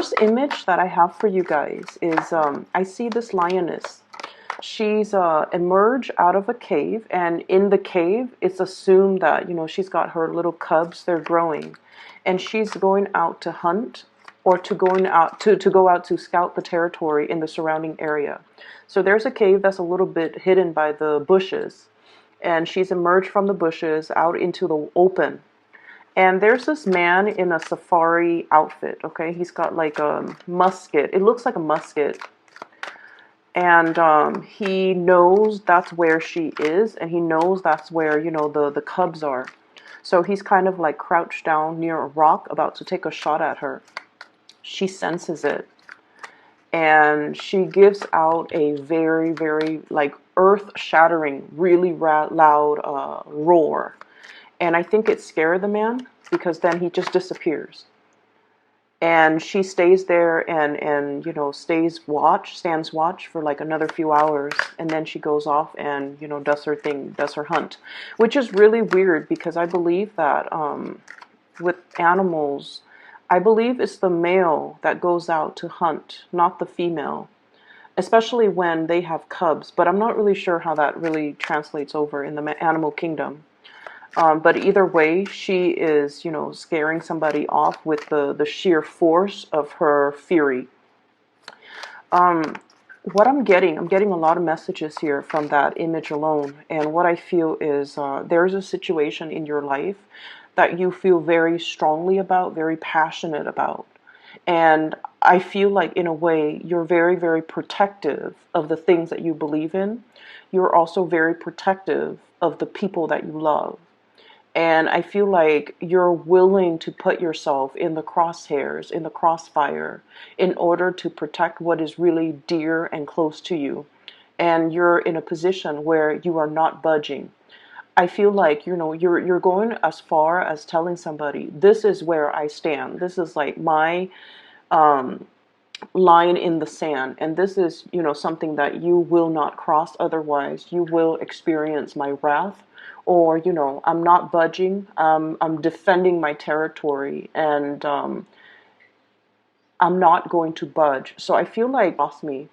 First image that I have for you guys is I see this lioness. She's emerged out of a cave, and in the cave, it's assumed that, you know, she's got her little cubs, they're growing, and she's going out to hunt or to go out to scout the territory in the surrounding area. So there's a cave that's a little bit hidden by the bushes, and she's emerged from the bushes out into the open. And there's this man in a safari outfit, okay? He's got like a musket. It looks like a musket. And he knows that's where she is, and he knows that's where, you know, the cubs are. So he's kind of like crouched down near a rock about to take a shot at her. She senses it, and she gives out a very, very like earth-shattering, really loud roar. And I think it scared the man, because then he just disappears. And she stays there and you know, stands watch for like another few hours, and then she goes off and, you know, does her thing, does her hunt, which is really weird, because I believe that with animals, I believe it's the male that goes out to hunt, not the female, especially when they have cubs. But I'm not really sure how that really translates over in the animal kingdom. But either way, she is, you know, scaring somebody off with the sheer force of her fury. What I'm getting a lot of messages here from that image alone. And what I feel is there's a situation in your life that you feel very strongly about, very passionate about. And I feel like, in a way, you're very, very protective of the things that you believe in. You're also very protective of the people that you love. And I feel like you're willing to put yourself in the crosshairs, in the crossfire, in order to protect what is really dear and close to you. And you're in a position where you are not budging. I feel like, you know, you're going as far as telling somebody, this is where I stand. This is like my line in the sand, and this is, you know, something that you will not cross. Otherwise you will experience my wrath. Or, you know, I'm not budging. I'm defending my territory, and I'm not going to budge. So I feel like, lost me,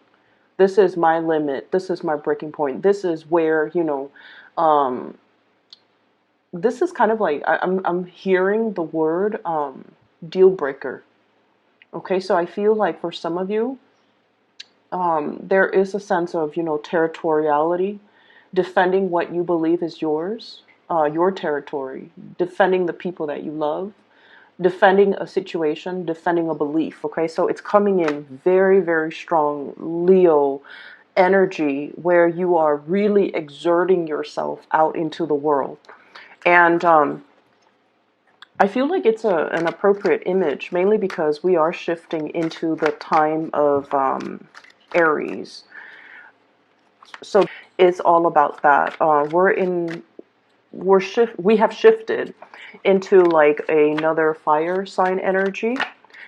this is my limit, this is my breaking point, this is where, you know, this is kind of like, I'm hearing the word deal breaker. Okay, so I feel like for some of you, there is a sense of, you know, territoriality, defending what you believe is yours, your territory, defending the people that you love, defending a situation, defending a belief. Okay, so it's coming in very, very strong Leo energy, where you are really exerting yourself out into the world. And I feel like it's an appropriate image, mainly because we are shifting into the time of Aries. So it's all about that. We have shifted into like another fire sign energy.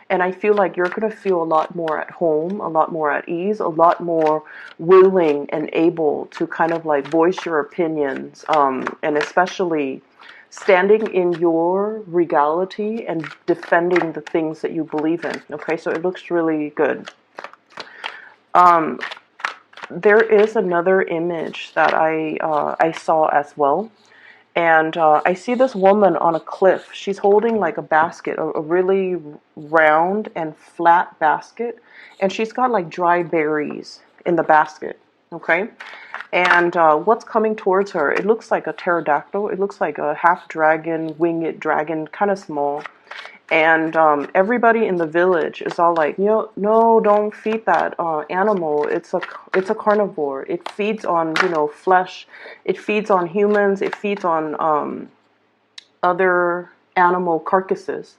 And I feel like you're going to feel a lot more at home, a lot more at ease, a lot more willing and able to kind of like voice your opinions, and especially standing in your regality and defending the things that you believe in. Okay, so it looks really good. There is another image that I saw as well. And I see this woman on a cliff. She's holding like a basket, a really round and flat basket. And she's got like dry berries in the basket. Okay? And what's coming towards her? It looks like a pterodactyl. It looks like a half dragon, winged dragon, kind of small. And everybody in the village is all like, no, don't feed that animal. It's a carnivore. It feeds on, you know, flesh. It feeds on humans. It feeds on other animal carcasses.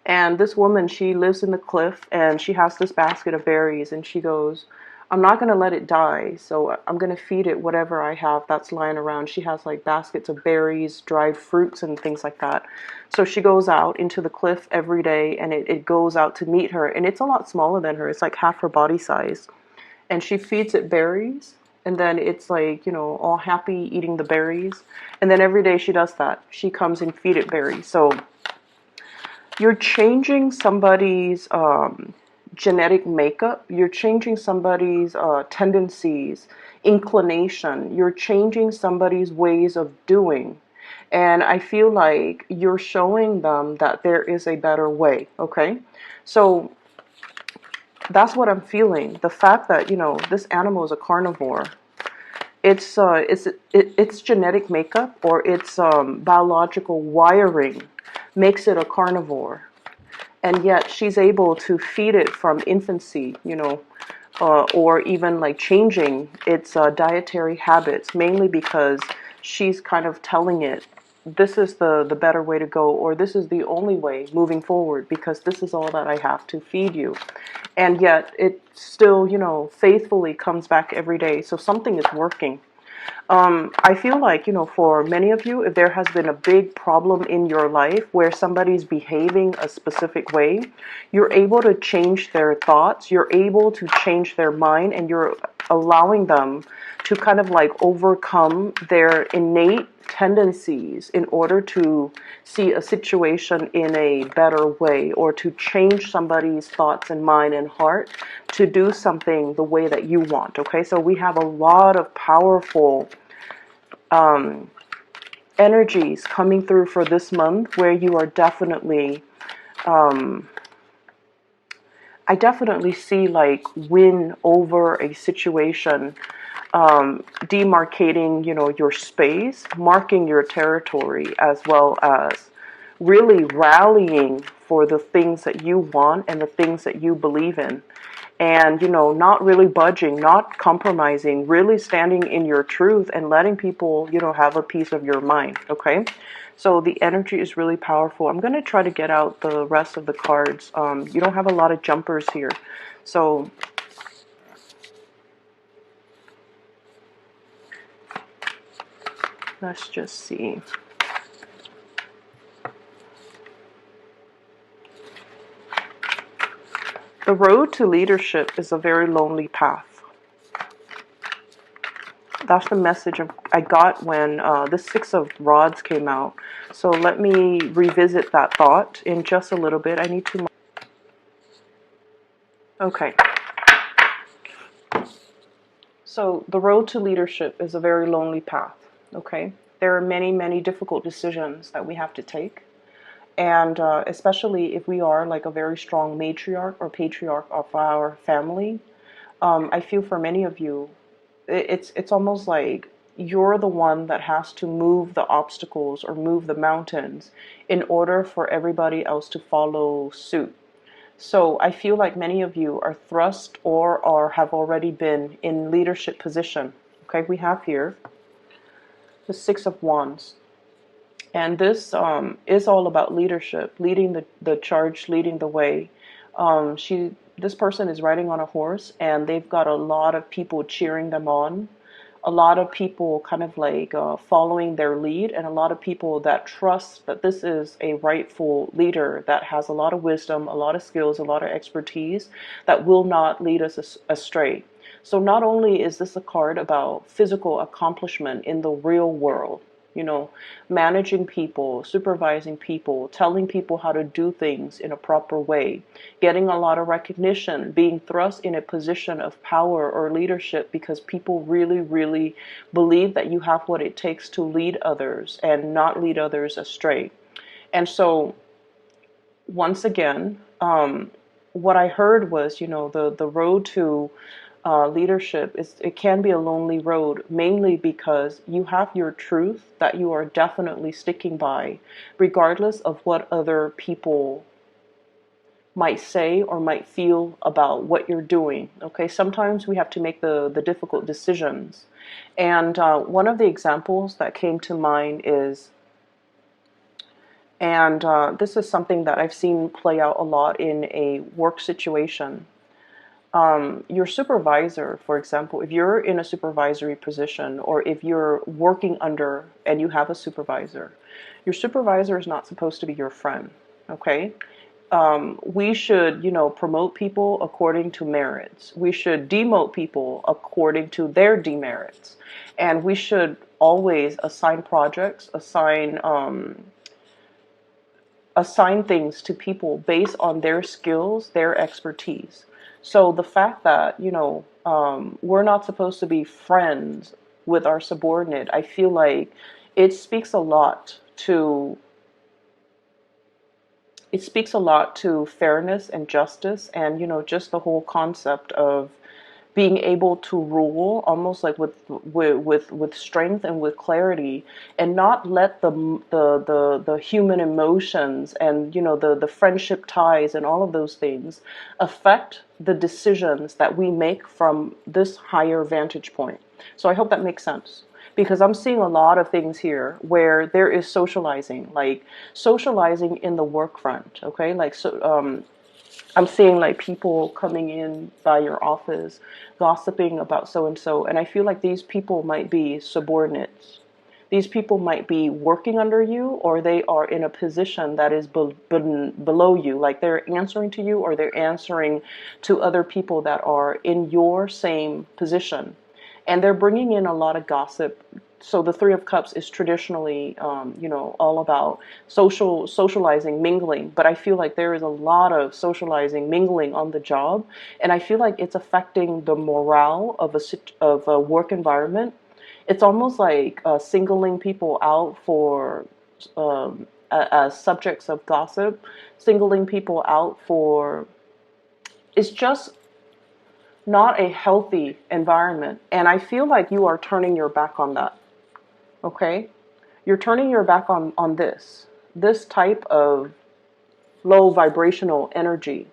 And this woman, she lives in the cliff, and she has this basket of berries, and she goes, I'm not going to let it die, so I'm going to feed it whatever I have that's lying around. She has like baskets of berries, dried fruits, and things like that. So she goes out into the cliff every day, and it goes out to meet her, and it's a lot smaller than her. It's like half her body size. And she feeds it berries, and then it's like, you know, all happy eating the berries. And then every day she does that. She comes and feed it berries. So you're changing somebody's genetic makeup. You're changing somebody's tendencies, inclination. You're changing somebody's ways of doing. And I feel like you're showing them that there is a better way, okay? So that's what I'm feeling. The fact that, this animal is a carnivore, it's genetic makeup, or its biological wiring makes it a carnivore. And yet she's able to feed it from infancy, or even like changing its dietary habits, mainly because she's kind of telling it, this is the better way to go, or this is the only way moving forward, because this is all that I have to feed you. And yet it still, faithfully comes back every day. So something is working. I feel like, for many of you, if there has been a big problem in your life where somebody's behaving a specific way, you're able to change their thoughts, you're able to change their mind, and you're allowing them to kind of like overcome their innate tendencies in order to see a situation in a better way, or to change somebody's thoughts and mind and heart to do something the way that you want. Okay, so we have a lot of powerful energies coming through for this month, where you are definitely, I definitely see like win over a situation, demarcating, your space, marking your territory, as well as really rallying for the things that you want and the things that you believe in. And, not really budging, not compromising, really standing in your truth and letting people, have a piece of your mind. Okay. So the energy is really powerful. I'm going to try to get out the rest of the cards. You don't have a lot of jumpers here. So let's just see. The road to leadership is a very lonely path. That's the message I got when the Six of Rods came out. So let me revisit that thought in just a little bit. I need to... Okay. So the road to leadership is a very lonely path. Okay. There are many, many difficult decisions that we have to take. And especially if we are like a very strong matriarch or patriarch of our family, I feel for many of you, it's almost like you're the one that has to move the obstacles or move the mountains in order for everybody else to follow suit. So I feel like many of you are thrust or have already been in leadership position. Okay, we have here the Six of Wands. And this is all about leadership, leading the charge, leading the way. This person is riding on a horse, and they've got a lot of people cheering them on, a lot of people kind of like following their lead, and a lot of people that trust that this is a rightful leader that has a lot of wisdom, a lot of skills, a lot of expertise that will not lead us astray. So not only is this a card about physical accomplishment in the real world, managing people, supervising people, telling people how to do things in a proper way, getting a lot of recognition, being thrust in a position of power or leadership because people really, really believe that you have what it takes to lead others and not lead others astray. And so, once again, what I heard was, the road to leadership it can be a lonely road, mainly because you have your truth that you are definitely sticking by, regardless of what other people might say or might feel about what you're doing. Okay, sometimes we have to make the difficult decisions. And one of the examples that came to mind is, and this is something that I've seen play out a lot in a work situation. Your supervisor, for example, if you're in a supervisory position, or if you're working under and you have a supervisor, your supervisor is not supposed to be your friend. Okay. We should, promote people according to merits. We should demote people according to their demerits. And we should always assign projects, assign assign things to people based on their skills, their expertise. So the fact that, we're not supposed to be friends with our subordinate, I feel like it speaks a lot to fairness and justice, and just the whole concept of being able to rule almost like with strength and with clarity, and not let the human emotions and the friendship ties and all of those things affect the decisions that we make from this higher vantage point. So I hope that makes sense, because I'm seeing a lot of things here where there is socializing, like socializing in the work front. Okay, like I'm seeing like people coming in by your office, gossiping about so and so, and I feel like these people might be subordinates. These people might be working under you, or they are in a position that is below you, like they're answering to you, or they're answering to other people that are in your same position, and they're bringing in a lot of gossip. So the Three of Cups is traditionally, all about socializing, mingling. But I feel like there is a lot of socializing, mingling on the job, and I feel like it's affecting the morale of a work environment. It's almost like singling people out for as subjects of gossip, singling people out for. It's just not a healthy environment, and I feel like you are turning your back on that. Okay, you're turning your back on this type of low vibrational energy,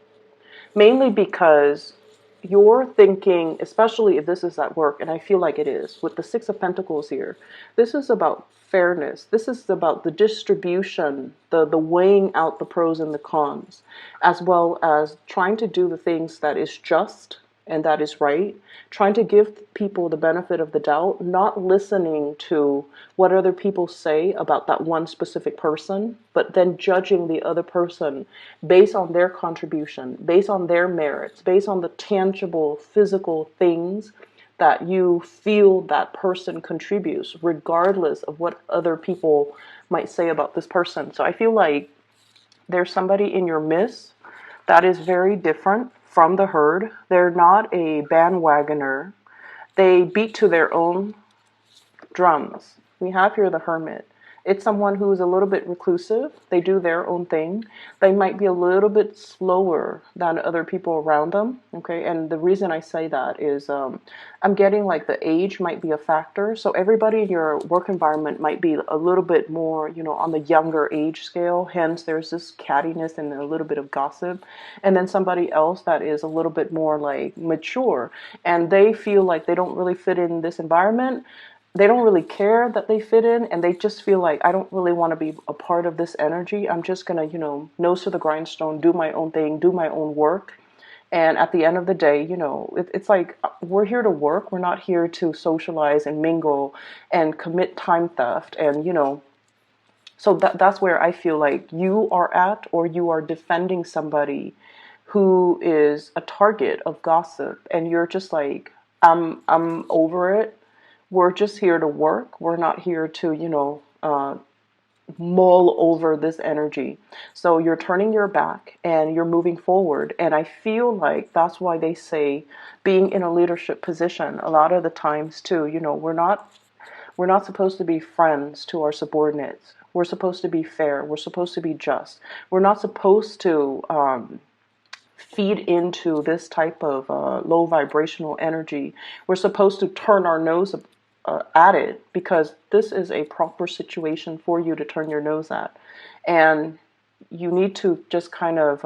mainly because you're thinking, especially if this is at work, and I feel like it is with the Six of Pentacles here, this is about fairness. This is about the distribution, the weighing out the pros and the cons, as well as trying to do the things that is just and that is right, trying to give people the benefit of the doubt, not listening to what other people say about that one specific person, but then judging the other person based on their contribution, based on their merits, based on the tangible physical things that you feel that person contributes, regardless of what other people might say about this person. So I feel like there's somebody in your midst that is very different from the herd. They're not a bandwagoner. They beat to their own drums. We have here the Hermit. It's someone who is a little bit reclusive. They do their own thing. They might be a little bit slower than other people around them. Okay, and the reason I say that is I'm getting like the age might be a factor. So everybody in your work environment might be a little bit more, on the younger age scale. Hence, there's this cattiness and a little bit of gossip. And then somebody else that is a little bit more like mature, and they feel like they don't really fit in this environment. They don't really care that they fit in, and they just feel like, I don't really want to be a part of this energy. I'm just going to, nose to the grindstone, do my own thing, do my own work. And at the end of the day, it's like we're here to work. We're not here to socialize and mingle and commit time theft. And, so that's where I feel like you are at, or you are defending somebody who is a target of gossip. And you're just like, I'm over it. We're just here to work. We're not here to, mull over this energy. So you're turning your back and you're moving forward. And I feel like that's why they say being in a leadership position a lot of the times too, we're not supposed to be friends to our subordinates. We're supposed to be fair. We're supposed to be just. We're not supposed to feed into this type of low vibrational energy. We're supposed to turn our nose at it, because this is a proper situation for you to turn your nose at. And you need to just kind of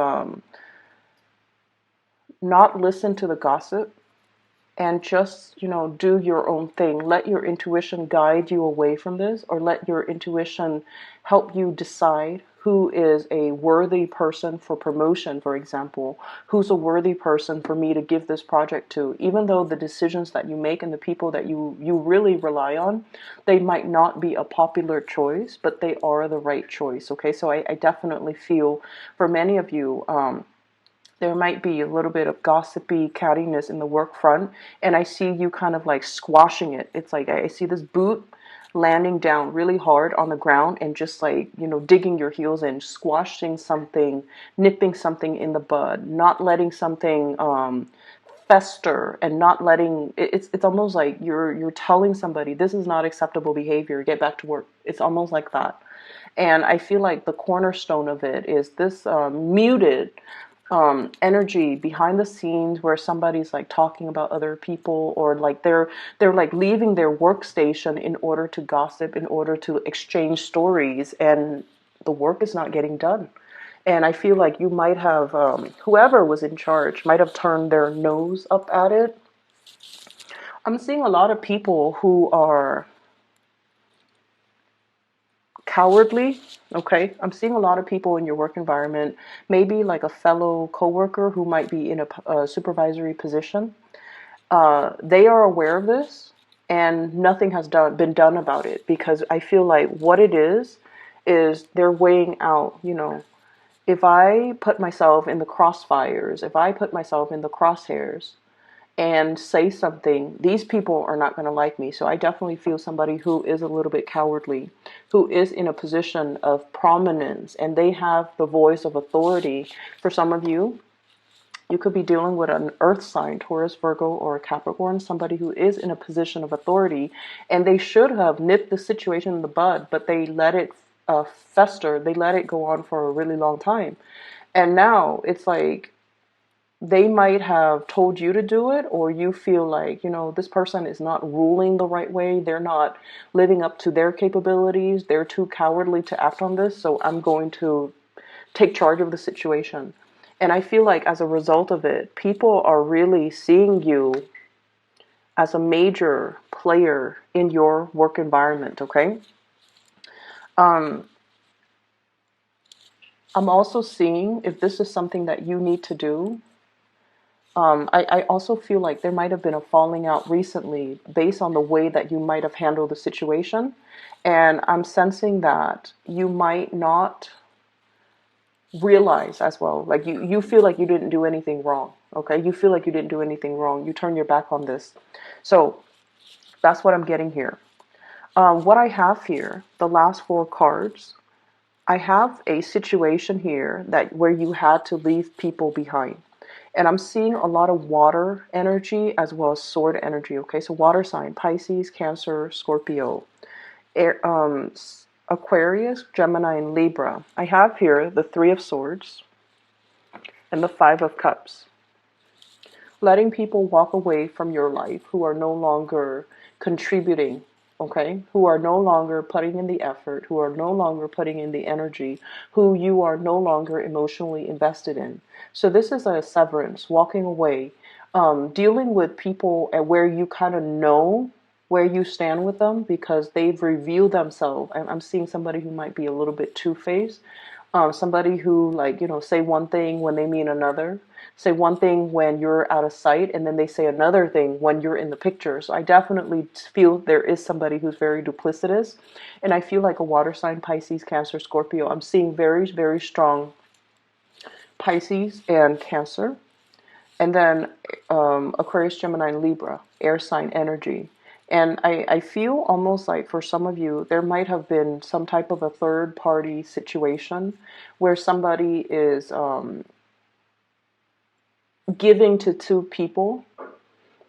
not listen to the gossip, and just, do your own thing. Let your intuition guide you away from this, or let your intuition help you decide who is a worthy person for promotion, for example, who's a worthy person for me to give this project to. Even though the decisions that you make and the people that you really rely on, they might not be a popular choice, but they are the right choice. Okay, so I definitely feel for many of you, there might be a little bit of gossipy cattiness in the work front, and I see you kind of like squashing it. It's like I see this boot landing down really hard on the ground and just like, digging your heels in, squashing something, nipping something in the bud, not letting something fester, and not letting it's almost like you're telling somebody this is not acceptable behavior, get back to work. It's almost like that. And I feel like the cornerstone of it is this muted energy behind the scenes where somebody's like talking about other people, or like they're like leaving their workstation in order to gossip, in order to exchange stories, and the work is not getting done. And I feel like you might have whoever was in charge might have turned their nose up at it. I'm seeing a lot of people who are cowardly. Okay, I'm seeing a lot of people in your work environment, maybe like a fellow coworker who might be in a supervisory position. They are aware of this, and nothing has been done about it, because I feel like what it is they're weighing out, if I put myself in the crossfires, if I put myself in the crosshairs and say something, these people are not going to like me. So I definitely feel somebody who is a little bit cowardly, who is in a position of prominence, and they have the voice of authority. For some of you, you could be dealing with an earth sign, Taurus, Virgo, or Capricorn, somebody who is in a position of authority, and they should have nipped the situation in the bud, but they let it fester. They let it go on for a really long time. And now it's like they might have told you to do it, or you feel like, this person is not ruling the right way. They're not living up to their capabilities. They're too cowardly to act on this. So I'm going to take charge of the situation. And I feel like as a result of it, people are really seeing you as a major player in your work environment, okay? Um, I'm also seeing, if this is something that you need to do, I also feel like there might have been a falling out recently based on the way that you might have handled the situation. And I'm sensing that you might not realize as well, like you feel like you didn't do anything wrong. Okay, you feel like you didn't do anything wrong, you turn your back on this. So that's what I'm getting here. What I have here, the last four cards, I have a situation here that where you had to leave people behind. And I'm seeing a lot of water energy as well as sword energy. Okay, so water sign, Pisces, Cancer, Scorpio, Air, Aquarius, Gemini, and Libra. I have here the Three of Swords and the Five of Cups. Letting people walk away from your life who are no longer contributing, okay? Who are no longer putting in the effort, who are no longer putting in the energy, who you are no longer emotionally invested in. So this is a severance, walking away, dealing with people at where you kind of know where you stand with them because they've revealed themselves. I'm seeing somebody who might be a little bit two-faced, somebody who, like, say one thing when they mean another, say one thing when you're out of sight, and then they say another thing when you're in the picture. So I definitely feel there is somebody who's very duplicitous. And I feel like a water sign, Pisces, Cancer, Scorpio. I'm seeing very, very strong Pisces and Cancer. And then Aquarius, Gemini, and Libra, air sign energy. And I feel almost like for some of you, there might have been some type of a third party situation where somebody is giving to two people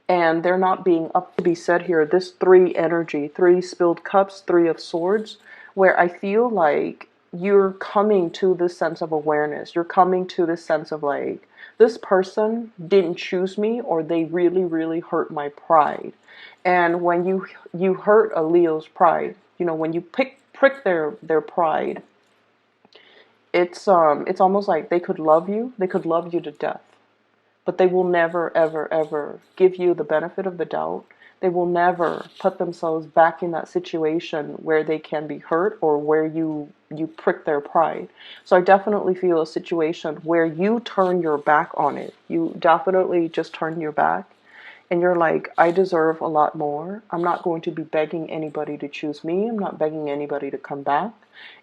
and they're not being up to be said here. This three energy, three spilled cups, Three of Swords, where I feel like you're coming to this sense of awareness. You're coming to this sense of like, this person didn't choose me, or they really, really hurt my pride. And when you hurt a Leo's pride, when you prick their pride, it's almost like they could love you to death, but they will never, ever, ever give you the benefit of the doubt. They will never put themselves back in that situation where they can be hurt or where you prick their pride. So I definitely feel a situation where you turn your back on it. You definitely just turn your back and you're like, I deserve a lot more. I'm not going to be begging anybody to choose me. I'm not begging anybody to come back.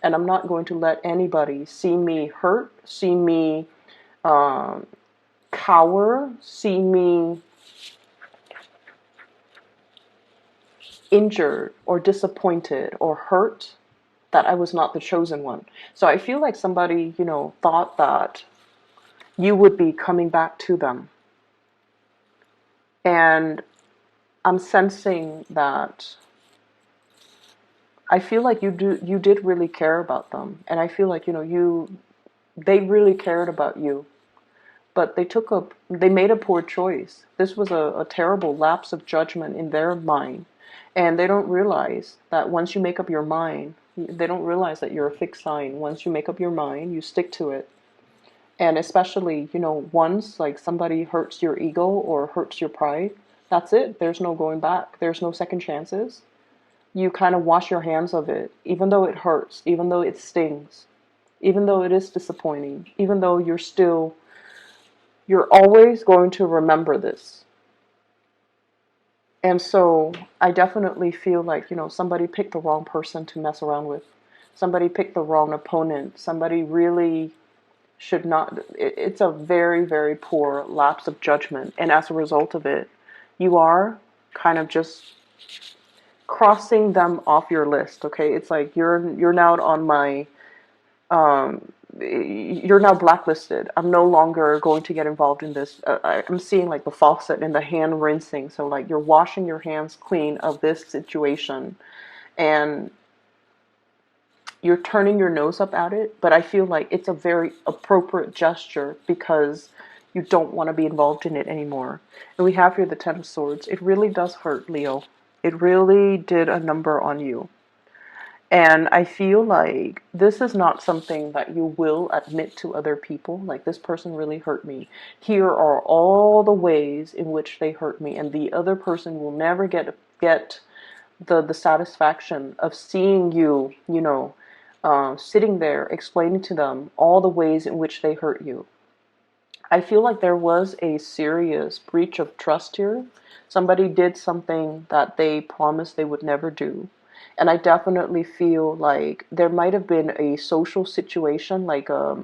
And I'm not going to let anybody see me hurt, see me cower, see me injured or disappointed or hurt that I was not the chosen one. So I feel like somebody, thought that you would be coming back to them. And I'm sensing that I feel like you did really care about them. And I feel like, they really cared about you. But they made a poor choice. This was a terrible lapse of judgment in their mind. And they don't realize that once you make up your mind, they don't realize that you're a fixed sign. Once you make up your mind, you stick to it. And especially, once like somebody hurts your ego or hurts your pride, that's it. There's no going back. There's no second chances. You kind of wash your hands of it, even though it hurts, even though it stings, even though it is disappointing, even though you're always going to remember this. And so I definitely feel like, somebody picked the wrong person to mess around with. Somebody picked the wrong opponent. Somebody really should not. It's a very, very poor lapse of judgment. And as a result of it, you are kind of just crossing them off your list. Okay. It's like you're now on my, you're now blacklisted. I'm no longer going to get involved in this. I'm seeing like the faucet and the hand rinsing. So like you're washing your hands clean of this situation and you're turning your nose up at it. But I feel like it's a very appropriate gesture because you don't want to be involved in it anymore. And we have here the Ten of Swords. It really does hurt, Leo. It really did a number on you. And I feel like this is not something that you will admit to other people. Like, this person really hurt me. Here are all the ways in which they hurt me. And the other person will never get the satisfaction of seeing you, sitting there explaining to them all the ways in which they hurt you. I feel like there was a serious breach of trust here. Somebody did something that they promised they would never do. And I definitely feel like there might have been a social situation, like a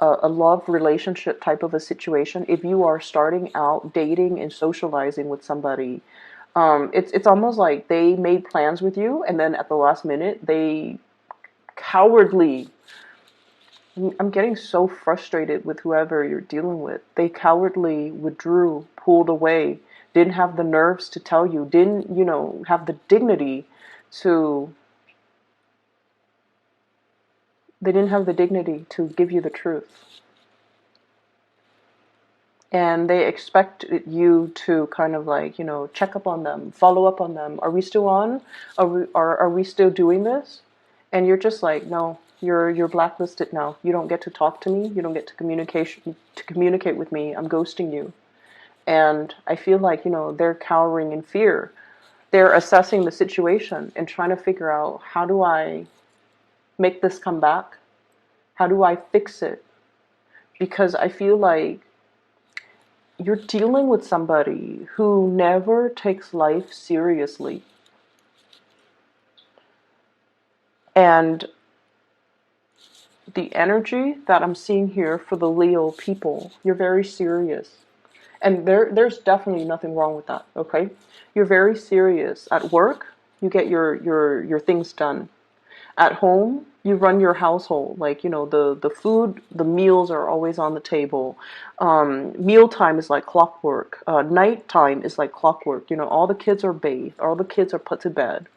love relationship type of a situation. If you are starting out dating and socializing with somebody, it's almost like they made plans with you, and then at the last minute, they cowardly. I'm getting so frustrated with whoever you're dealing with. They cowardly withdrew, pulled away, didn't have the nerves to tell you, didn't, have the dignity to they didn't have the dignity to give you the truth. And they expected you to kind of like, check up on them, follow up on them. Are we still on? Are we still doing this? And you're just like, no, you're blacklisted now. You don't get to talk to me. You don't get to communicate with me. I'm ghosting you. And I feel like, they're cowering in fear. They're assessing the situation and trying to figure out, how do I make this come back? How do I fix it? Because I feel like you're dealing with somebody who never takes life seriously. And the energy that I'm seeing here for the Leo people, you're very serious. And there's definitely nothing wrong with that, okay? You're very serious. At work, you get your things done. At home, you run your household. Like, the food, the meals are always on the table. Mealtime is like clockwork. Nighttime is like clockwork. All the kids are bathed. All the kids are put to bed.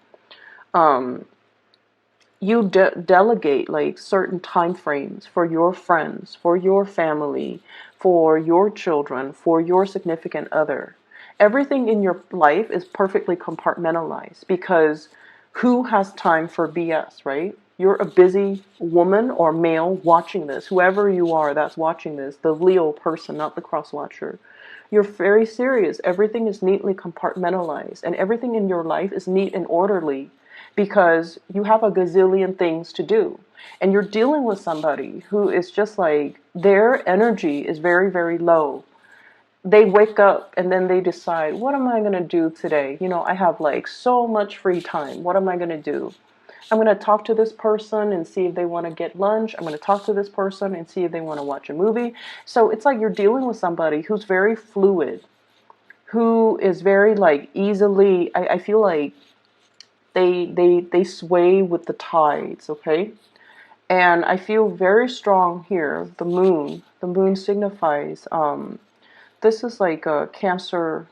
You delegate like certain time frames for your friends, for your family, for your children, for your significant other. Everything in your life is perfectly compartmentalized because who has time for BS, right? You're a busy woman or male watching this. Whoever you are that's watching this, the Leo person, not the cross watcher. You're very serious. Everything is neatly compartmentalized and everything in your life is neat and orderly because you have a gazillion things to do. And you're dealing with somebody who is just like, their energy is very, very low. They wake up and then they decide, what am I going to do today? I have like so much free time. What am I going to do? I'm going to talk to this person and see if they want to get lunch. I'm going to talk to this person and see if they want to watch a movie. So it's like you're dealing with somebody who's very fluid, who is very like easily, I feel like They sway with the tides, okay? And I feel very strong here. The moon. The moon signifies this is like a Cancer,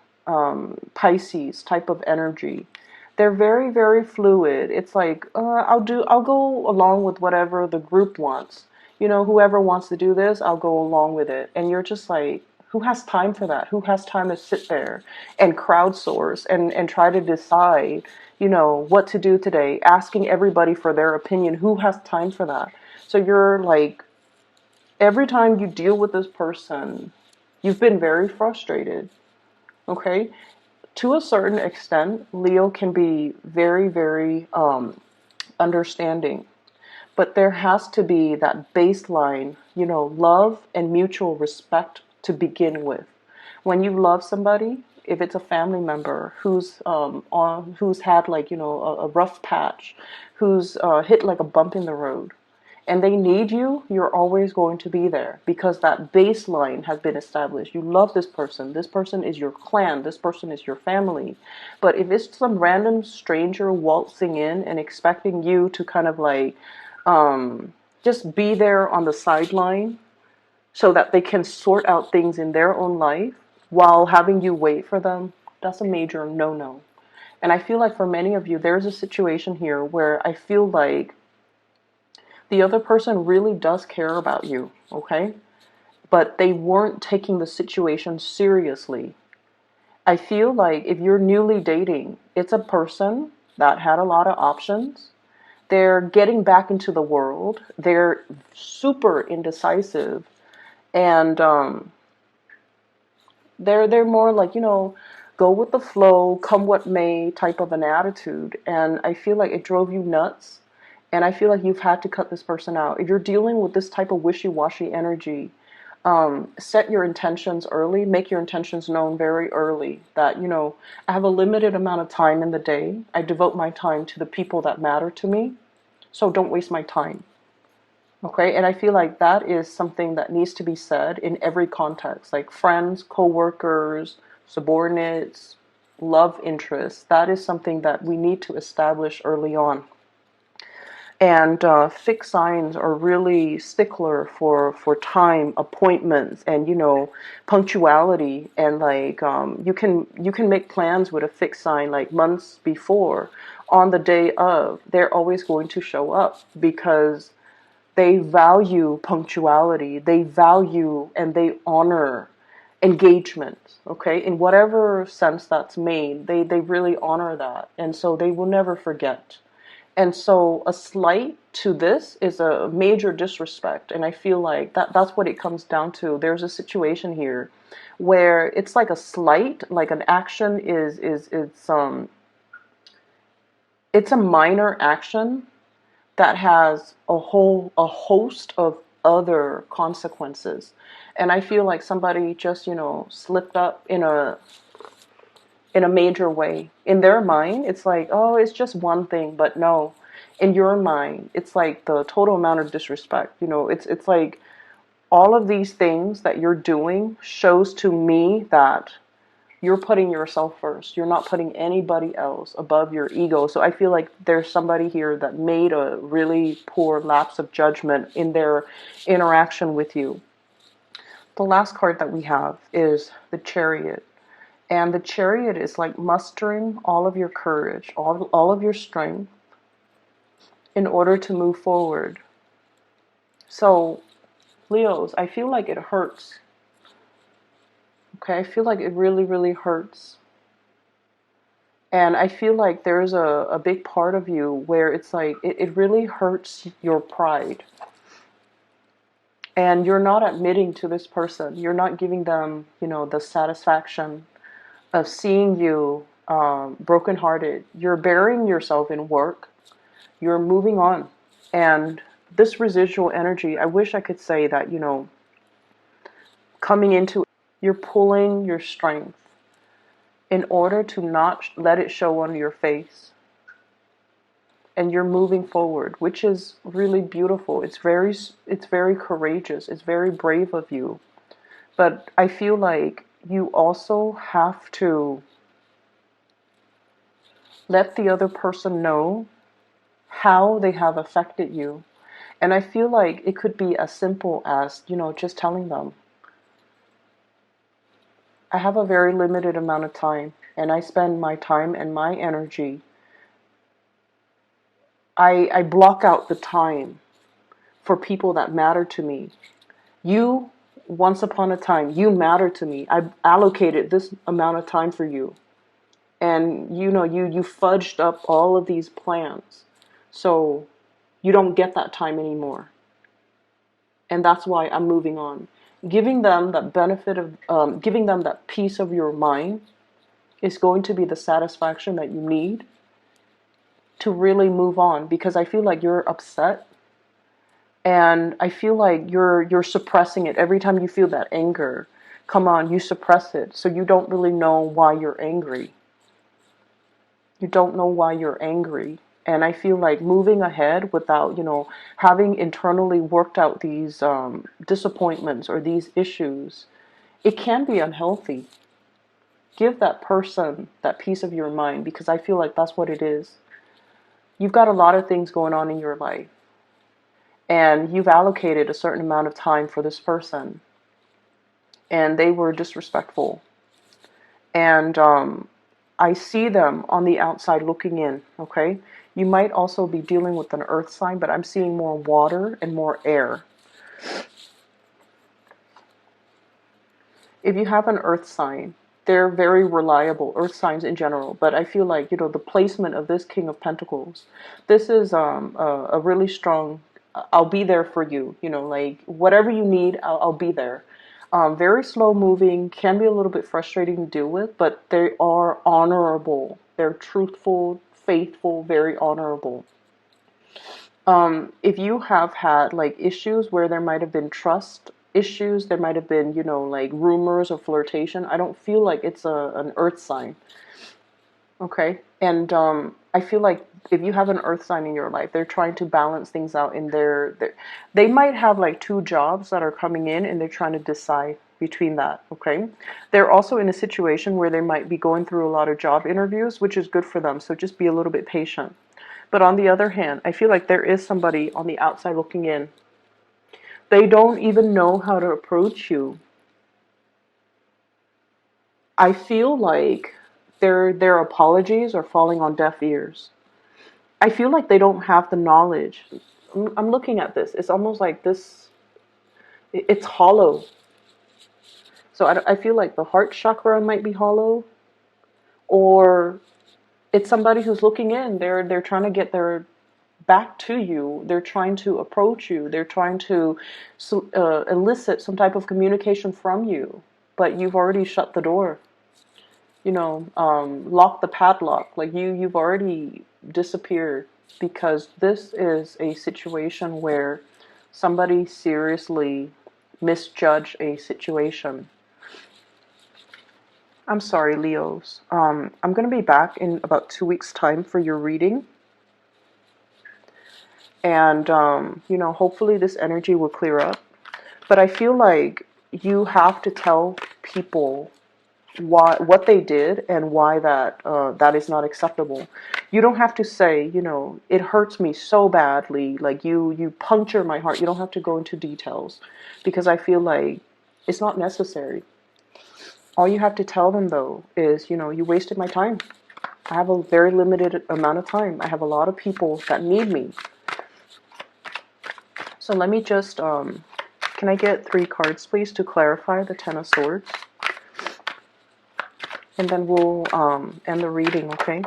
Pisces type of energy. They're very, very fluid. It's like I'll go along with whatever the group wants. You know, whoever wants to do this, I'll go along with it. And you're just like, who has time for that? Who has time to sit there and crowdsource and try to decide, you know, what to do today, asking everybody for their opinion? Who has time for that? So you're like, every time you deal with this person, you've been very frustrated, okay? To a certain extent, Leo can be very, very understanding. But there has to be that baseline, you know, love and mutual respect to begin with. When you love somebody, if it's a family member who's had like, you know, a rough patch, who's hit like a bump in the road, and they need you, you're always going to be there because that baseline has been established. You love this person. This person is your clan. This person is your family. But if it's some random stranger waltzing in and expecting you to kind of like just be there on the sideline so that they can sort out things in their own life while having you wait for them, that's a major no-no. And I feel like for many of you, there's a situation here where I feel like the other person really does care about you, okay? But they weren't taking the situation seriously. I feel like if you're newly dating, it's a person that had a lot of options. They're getting back into the world. They're super indecisive. And they're more like, you know, go with the flow, come what may type of an attitude. And I feel like it drove you nuts. And I feel like you've had to cut this person out. If you're dealing with this type of wishy-washy energy, set your intentions early, make your intentions known very early that, you know, I have a limited amount of time in the day. I devote my time to the people that matter to me. So don't waste my time. Okay, and I feel like that is something that needs to be said in every context, like friends, co-workers, subordinates, love interests. That is something that we need to establish early on. And fixed signs are really stickler for time, appointments, and you know, punctuality. And like you can make plans with a fixed sign like months before. On the day of, they're always going to show up because they value punctuality. They value and they honor engagement. Okay, in whatever sense that's made, they really honor that, and so they will never forget. And so a slight to this is a major disrespect. And I feel like that's what it comes down to. There's a situation here where it's like a slight, like an action it's a minor action that has a host of other consequences. And I feel like somebody just, you know, slipped up in a major way. In their mind, it's like, oh, it's just one thing, but no. In your mind, it's like the total amount of disrespect. You know, it's like all of these things that you're doing shows to me that you're putting yourself first. You're not putting anybody else above your ego. So I feel like there's somebody here that made a really poor lapse of judgment in their interaction with you. The last card that we have is the Chariot. And the Chariot is like mustering all of your courage, all of your strength in order to move forward. So, Leos, I feel like it hurts. Okay, I feel like it really, really hurts. And I feel like there's a big part of you where it's like, it really hurts your pride. And you're not admitting to this person. You're not giving them, you know, the satisfaction of seeing you brokenhearted. You're burying yourself in work. You're moving on. And this residual energy, I wish I could say that, you know, coming into, you're pulling your strength in order to not let it show on your face. And you're moving forward, which is really beautiful. It's very courageous. It's very brave of you. But I feel like you also have to Let the other person know how they have affected you. And I feel like it could be as simple as, just telling them, I have a very limited amount of time, and I spend my time and my energy. I block out the time for people that matter to me. You, once upon a time, you matter to me. I allocated this amount of time for you. And you fudged up all of these plans. So you don't get that time anymore. And that's why I'm moving on. Giving them that benefit of, giving them that peace of your mind is going to be the satisfaction that you need to really move on, because I feel like you're upset, and I feel like you're suppressing it. Every time you feel that anger come on, you suppress it, so you don't really know why you're angry. You don't know why you're angry. And I feel like moving ahead without, having internally worked out these disappointments or these issues, it can be unhealthy. Give that person that peace of your mind, because I feel like that's what it is. You've got a lot of things going on in your life, and you've allocated a certain amount of time for this person, and they were disrespectful. And I see them on the outside looking in, okay? You might also be dealing with an earth sign, but I'm seeing more water and more air. If you have an earth sign, they're very reliable, earth signs in general, but I feel like, the placement of this King of Pentacles, this is a really strong, I'll be there for you, like whatever you need, I'll be there. Very slow moving, can be a little bit frustrating to deal with, but they are honorable. They're truthful, faithful, very honorable. If you have had like issues where there might have been trust issues, there might have been, like rumors or flirtation, I don't feel like it's an earth sign. Okay? And I feel like if you have an earth sign in your life, they're trying to balance things out in they might have like two jobs that are coming in, and they're trying to decide between that, okay? They're also in a situation where they might be going through a lot of job interviews, which is good for them, so just be a little bit patient. But on the other hand, I feel like there is somebody on the outside looking in. They don't even know how to approach you. I feel like their apologies are falling on deaf ears. I feel like they don't have the knowledge. I'm looking at this. It's almost like this, it's hollow. So I feel like the heart chakra might be hollow, or it's somebody who's looking in. They're trying to get their back to you. They're trying to approach you. They're trying to elicit some type of communication from you, but you've already shut the door. Lock the padlock. Like you've already disappeared, because this is a situation where somebody seriously misjudged a situation. I'm sorry, Leos. I'm going to be back in about 2 weeks' time for your reading. And, hopefully this energy will clear up. But I feel like you have to tell people what they did and why that is not acceptable. You don't have to say, it hurts me so badly, like you puncture my heart. You don't have to go into details, because I feel like it's not necessary. All you have to tell them, though, is, you wasted my time. I have a very limited amount of time. I have a lot of people that need me. So let me just, can I get 3 cards, please, to clarify the Ten of Swords? And then we'll end the reading, okay?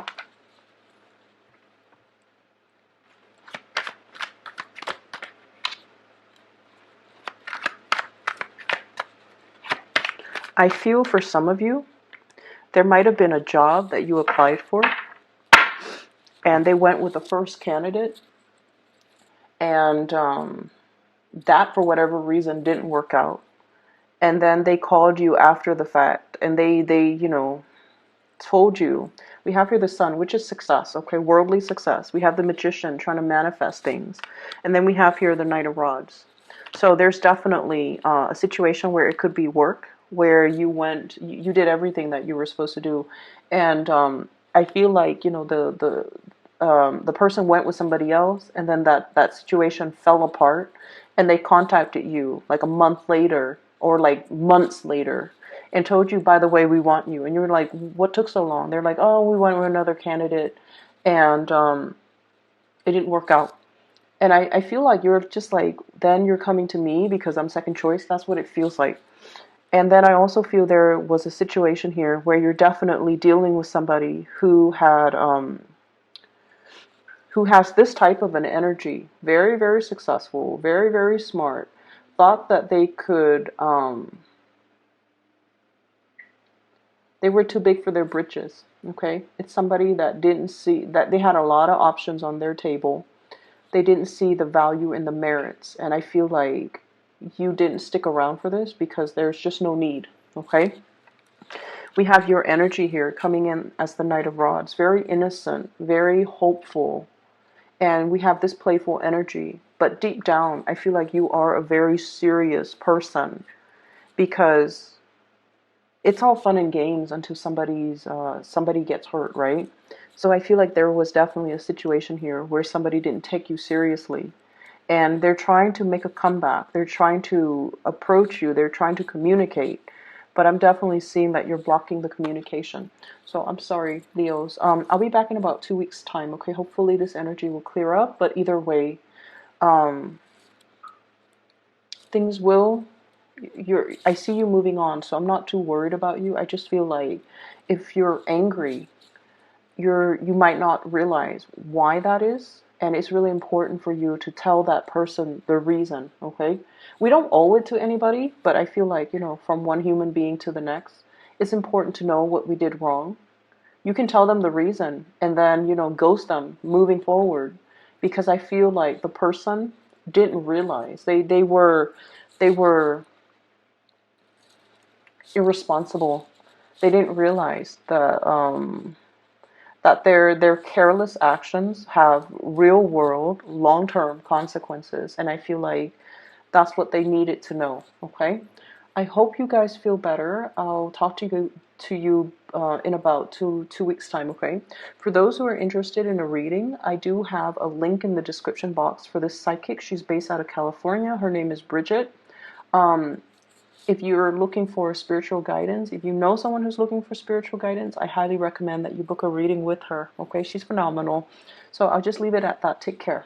I feel for some of you, there might have been a job that you applied for, and they went with the first candidate, and that, for whatever reason, didn't work out. And then they called you after the fact, and they told you, we have here the Sun, which is success, okay, worldly success. We have the Magician trying to manifest things. And then we have here the Knight of Rods. So there's definitely a situation where it could be work, where you did everything that you were supposed to do. And I feel like, you know, the person went with somebody else, and then that situation fell apart, and they contacted you like a month later or like months later and told you, by the way, we want you. And you were like, what took so long? They're like, oh, we went with another candidate, and it didn't work out. And I feel like you're just like, then you're coming to me because I'm second choice. That's what it feels like. And then I also feel there was a situation here where you're definitely dealing with somebody who has this type of an energy, very, very successful, very, very smart, thought that they were too big for their britches. Okay, it's somebody that didn't see that they had a lot of options on their table. They didn't see the value in the merits, and I feel like you didn't stick around for this because there's just no need. Okay, we have your energy here coming in as the Knight of Rods, very innocent, very hopeful, and we have this playful energy. But deep down, I feel like you are a very serious person, because it's all fun and games until somebody gets hurt, right? So I feel like there was definitely a situation here where somebody didn't take you seriously, and they're trying to make a comeback. They're trying to approach you. They're trying to communicate, but I'm definitely seeing that you're blocking the communication. So I'm sorry, Leos. I'll be back in about 2 weeks' time. Okay, hopefully this energy will clear up. But either way, um, things will. I see you moving on, so I'm not too worried about you. I just feel like if you're angry, you might not realize why that is, and it's really important for you to tell that person the reason. Okay, we don't owe it to anybody, but I feel like, you know, from one human being to the next, it's important to know what we did wrong. You can tell them the reason and then, you know, ghost them moving forward, because I feel like the person didn't realize they were irresponsible. They didn't realize that their careless actions have real world long term consequences, and I feel like that's what they needed to know. Okay, I hope you guys feel better. I'll talk to you in about two weeks time. Okay, for those who are interested in a reading, I do have a link in the description box for this psychic. She's based out of California. Her name is Bridget. um, if you're looking for spiritual guidance, if you know someone who's looking for spiritual guidance, I highly recommend that you book a reading with her. Okay, she's phenomenal. So I'll just leave it at that. Take care.